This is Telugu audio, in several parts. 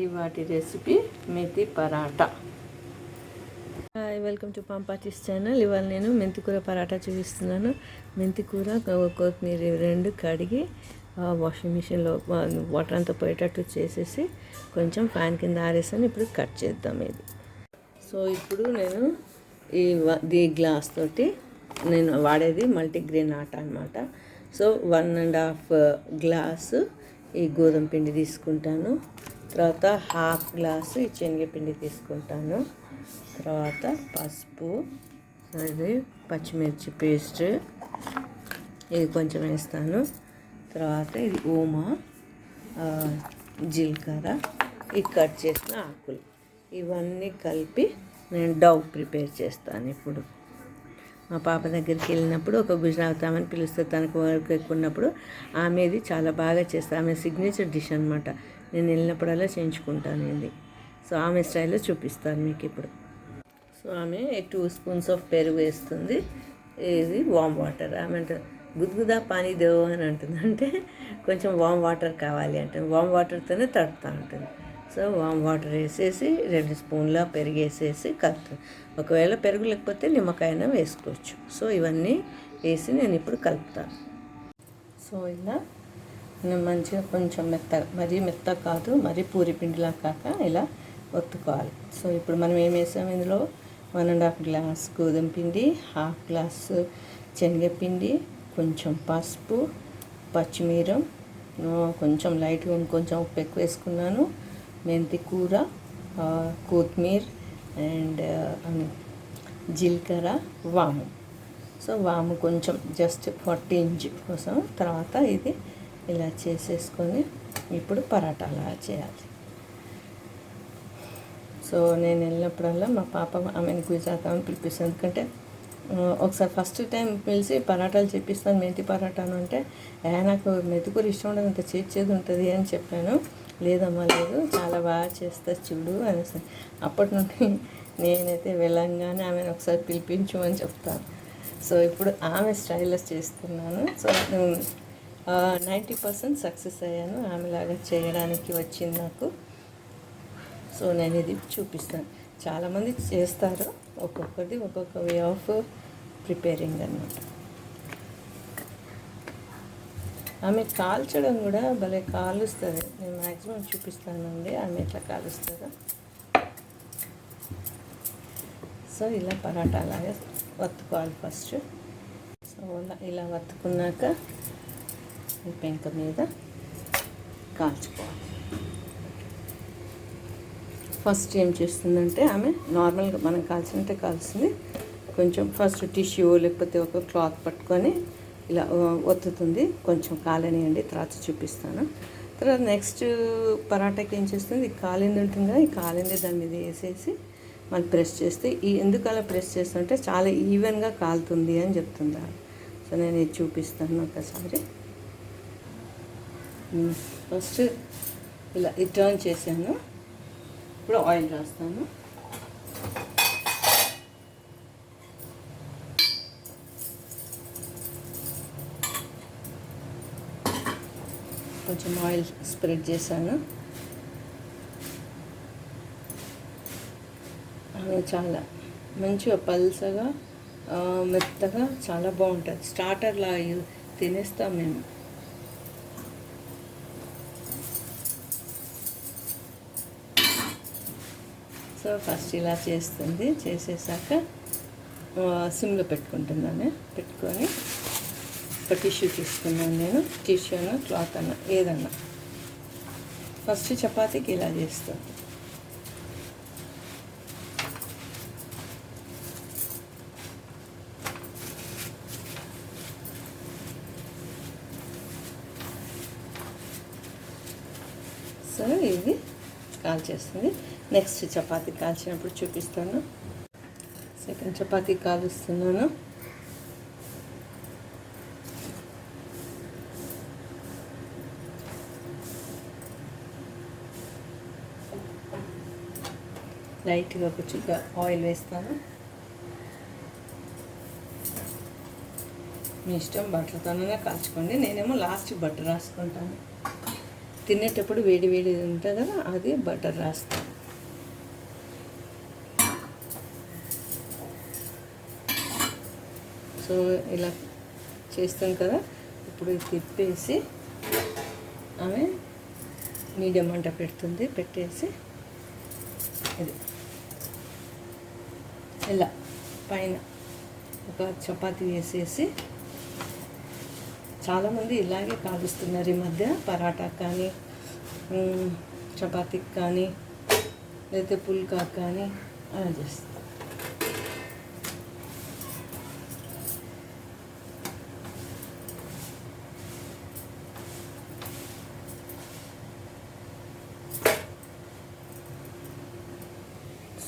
ఇవాటి రెసిపీ మెంతి paratha. Hi, welcome to Pampatis channel. ఇవాళ నేను మెంతికూర పరాటా చూపిస్తున్నాను. మెంతికూర కొత్తిమీర రెండు కడిగి వాషింగ్ మిషన్లో వాటర్ అంతా పోయేటట్టు చేసేసి కొంచెం ఫ్యాన్ కింద ఆరేసాను. ఇప్పుడు కట్ చేద్దాం ఇది. సో ఇప్పుడు నేను ఈ గ్లాస్ తోటి నేను వాడేది మల్టీగ్రెయిన్ ఆట అనమాట. సో 1.5 గ్లాసు ఈ గోధుమ పిండి తీసుకుంటాను. తర్వాత 1/2 గ్లాసు ఈ శనగపిండి తీసుకుంటాను. తర్వాత పసుపు, అది పచ్చిమిర్చి పేస్ట్ ఇది కొంచెం వేస్తాను. తర్వాత ఇది ఓమా, జీలకర్ర, ఈ కట్ చేసిన ఆకులు ఇవన్నీ కలిపి నేను డౌ ప్రిపేర్ చేస్తాను. ఇప్పుడు మా పాప దగ్గరికి వెళ్ళినప్పుడు ఒక గుజరాత్ ఆమెను పిలుస్తే తనకు వర్క్ ఎక్కువ ఉన్నప్పుడు ఆమె ఇది చాలా బాగా చేస్తుంది. ఆమె సిగ్నేచర్ డిష్ అనమాట. నేను వెళ్ళినప్పుడల్లా చేయించుకుంటాను ఇది. సో ఆమె స్టైల్లో చూపిస్తాను మీకు ఇప్పుడు. సో ఆమె 2 స్పూన్స్ ఆఫ్ పెరుగు వేస్తుంది. ఇది వామ్ వాటర్. ఆమె అంటే గుద్గుదా పానీ దేవు అని అంటుంది, అంటే కొంచెం వామ్ వాటర్ కావాలి అంటే వామ్ వాటర్తోనే తడుతూ ఉంటుంది. సో వామ్ వాటర్ వేసేసి 2 స్పూన్ల పెరుగు వేసేసి కలుపుతుంది. ఒకవేళ పెరుగు లేకపోతే నిమ్మకాయన వేసుకోవచ్చు. సో ఇవన్నీ వేసి నేను ఇప్పుడు కలుపుతాను. సో ఇలా నేను మంచిగా కొంచెం మెత్తగా, మరీ మెత్తగా కాదు, మరీ పూరి పిండిలా కాక ఇలా ఒత్తుకోవాలి. సో ఇప్పుడు మనం ఏం వేసాము ఇందులో 1.5 గ్లాస్ గోధుమ పిండి, 1/2 గ్లాసు శనగపిండి, కొంచెం పసుపు, పచ్చిమిరం, కొంచెం లైట్గా కొంచెం ఉప్పు ఎక్కువ వేసుకున్నాను, మెంతి కూర, కొత్తిమీర అండ్ జీలకర్ర, వాము. సో వాము కొంచెం జస్ట్ 40 కోసం. తర్వాత ఇది ఇలా చేసేసుకొని ఇప్పుడు పరాటాలా చేయాలి. సో నేను వెళ్ళినప్పుడల్లా మా పాప ఆమెను గుజరాత్ ఆమెను పిలిపిస్తాను. ఎందుకంటే ఒకసారి ఫస్ట్ టైం పిలిచి పరాటాలు చెప్పిస్తాను, మెంతి పరాటాను అంటే నాకు మెంతికూర ఇష్టం ఉండదు, అంత చేసేది ఉంటుంది అని చెప్పాను. లేదమ్మా లేదు, చాలా బాగా చేస్తా చూడు అనేసి. అప్పటి నుండి నేనైతే వెళ్ళంగానే ఆమెను ఒకసారి పిలిపించమని చెప్తాను. సో ఇప్పుడు ఆమె స్టైల్లో చేస్తున్నాను. సో 90% సక్సెస్ అయ్యాను. ఆమెలాగా చేయడానికి వచ్చింది నాకు. సో నేను ఇది చూపిస్తాను. చాలామంది చేస్తారు, ఒక్కొక్కటి ఒక్కొక్క వే ఆఫ్ ప్రిపేరింగ్ అన్నమాట. ఆమె కాల్చడం కూడా భలే కాలుస్తుంది. నేను మ్యాక్సిమం చూపిస్తానండి ఆమె ఎట్లా కాలుస్తుందో. సో ఇలా పరాటా అలాగే వత్తుకోవాలి ఫస్ట్. సో ఇలా వత్తుకున్నాక ఈ పెంక మీద కాల్చుకోవాలి. ఫస్ట్ ఏం చేస్తుందంటే ఆమె నార్మల్గా మనం కాల్చినట్టే కాల్స్తుంది. కొంచెం ఫస్ట్ టిష్యూ లేకపోతే ఒక క్లాత్ పట్టుకొని ఇలా ఒత్తుతుంది. కొంచెం కాలనియండి, తర్వాత చూపిస్తాను. తర్వాత నెక్స్ట్ పరాటాకి ఏం చేస్తుంది, ఈ కాలింది ఉంటుంది, ఈ కాలింది దాని మీద వేసేసి మళ్ళీ ప్రెస్ చేస్తే ఎందుకు అలా ప్రెస్ చేస్తుంటే చాలా ఈవెన్గా కాలుతుంది అని చెప్తున్నారు. సో నేను ఇది చూపిస్తాను ఒకసారి. ఫస్ట్ ఇలా టర్న్ చేశాను. ఇప్పుడు ఆయిల్ రాస్తాను. కొంచెం ఆయిల్ స్ప్రెడ్ చేశాను. చాలా మంచిగా పల్సగా మెత్తగా చాలా బాగుంటుంది. స్టార్టర్లా తినేస్తాం మేము. సో ఫస్ట్ ఇలా చేస్తుంది. చేసేసాక సిమ్లో పెట్టుకుంటున్నాను. పెట్టుకొని ఒక టిష్యూ తీసుకున్నాను నేను. టిష్యూ అన్న క్లాత్ అన్న ఏదన్నా. ఫస్ట్ చపాతీకి ఇలా చేస్తాను. సో ఇది కాల్చేస్తుంది. నెక్స్ట్ చపాతీ కాల్చినప్పుడు చూపిస్తాను. సెకండ్ చపాతీ కాలుస్తున్నాను. లైట్గా కొంచెం ఆయిల్ వేస్తాను. మీ ఇష్టం, బటర్తోనే కాల్చుకోండి. నేనేమో లాస్ట్ బటర్ రాసుకుంటాను. తినేటప్పుడు వేడి వేడి ఉంటుంది కదా, అది బటర్ రాస్తాం. సో ఇలా చేస్తాం కదా. ఇప్పుడు తిప్పేసి ఆమె మీడియం మంట పెడుతుంది. పెట్టేసి ఇది ఇలా పైన ఒక చపాతీ వేసేసి, చాలామంది ఇలాగే కాలుస్తున్నారు ఈ మధ్య, పరాటా కానీ చపాతీకి కానీ లేకపోతే పుల్కా కానీ అలా చేస్తారు.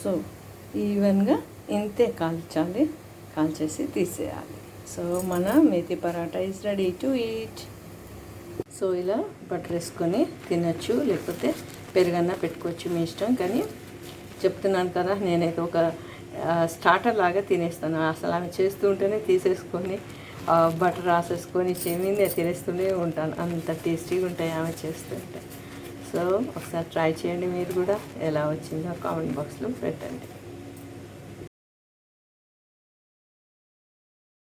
సో ఈవెన్గా ఇంతే కాల్చాలి, కాల్చేసి తీసేయాలి. సో మన methi paratha is ready to eat. So ఇలా బటర్ వేసుకొని తినచ్చు, లేకపోతే పెరుగన్నా పెట్టుకోవచ్చు, మీ ఇష్టం. కానీ చెప్తున్నాను కదా, నేనైతే ఒక స్టార్టర్ లాగా తినేస్తాను. అసలు ఆమె చేస్తూ ఉంటేనే తీసేసుకొని బటర్ రాసేసుకొని చెమింది తినేస్తూనే ఉంటాను. అంత టేస్టీగా ఉంటాయి ఆమె చేస్తుంటే. సో ఒకసారి ట్రై చేయండి మీరు కూడా. ఎలా వచ్చిందో కామెంట్ బాక్స్లో పెట్టండి.